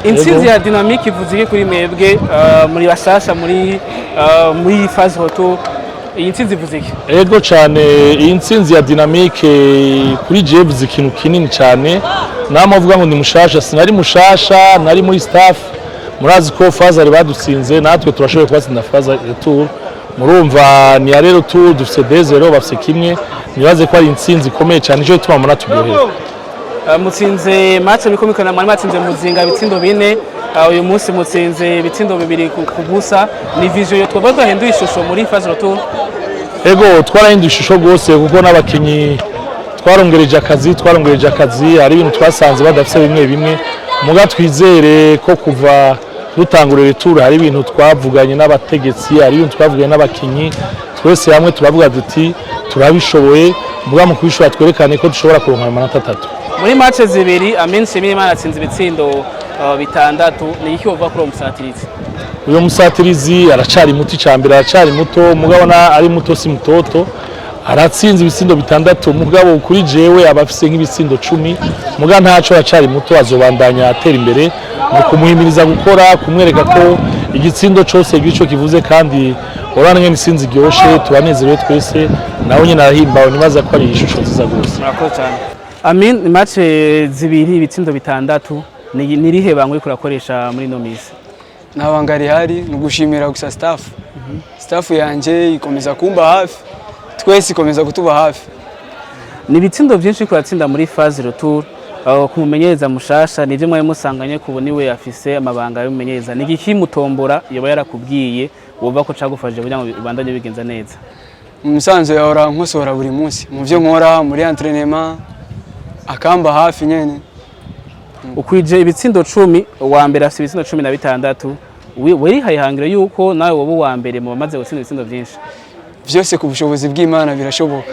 Intsinzi ya Dynamik ivuze iki kuri mwebwe muri bashasha muri phase retour? Iyi ntsinzi ivuze iki? Ego cyane, iyi ntsinzi ya Dynamik kuri je ivuze ikintu kinini cyane. Nama avuga ngo ndi mushasha, sinari mushasha, nari muri staff. Murazi ko phase ari badutsinze, natwe turashoboye kubatsinda phase retour. Murumva ni ya rero tour dufite 2-0 bafite kimwe. Nibaze ko ari intsinzi ikomeye cyane, icyo ituma muna turyohera. Mutsinze match bikomikana mwari matsinze muzinga ibitsindo 4, uyu munsi mutsinze ibitsindo 2 ku busa. Ni vision yo twaba twahinduye ishusho muri phase retour. Ego twarahinduye ishusho gose kuko n'abakinyi twarongereje akazi, ari ibintu twasanze badafite bimwe muga twizere ko kuva dutangurira tour hari ibintu twavuganye n'abategetsi, ari ibintu twavuganye n'abakinyi, twese hamwe turavuga duti turabishoboye, muga mu kubishobora twerekane ko dushobora kuronka amanota 3. Muri match zibiri amenshi Imana atsinze ibitsindo 6. Ni iki uvuga kuri uwo musatirizi? Uyo musatirizi aracari muto cyambere, aracari muto, mugabona ari muto si mutoto. Aratsinze ibitsindo 6, mugabo kuri jewe abafise nk'ibitsindo 10, muga ntaco aracari muto, azobandanya atera imbere mu kumuhimiriza gukora, kumwereka ko igitsindo cyose gico kivuze kandi orange n'intsinzi gyoshe, tubanezerewe twese, nawe nyine arahimbawe, nibaza ko ari ishusho nziza gose. Murakoze cyane. Amin, match zibiri ibitsindo 6 ni rihe bangwe kurakoresha muri no misi? Nabanga rihari nugushimira gusa staff yanje ikomeza kumba hafi, twese ikomeza kutuba hafi. Ni ibitsindo byinshi kuratsinda muri phase retour, kumumenyereza mushasha nivyo mwaye musanganye kuboniwe afise amabanga y'umumenyereza. Ni iki mutombora yaba yarakubwiye wumva ko cagufashije kugira ngo ibandanye bigenza neza? Umusanzo yahora nkosora buri munsi mu byo nkora muri entraînement, akamba hafi nyene. Ukwije ibitsindo 10, wa mbere afite ibitsindo 16, weri hayihangiro yuko nawe wobo wa mbere mu bamaze gutsinda ibitsindo byinshi. Byose ku bushobozi bw'Imana birashoboka.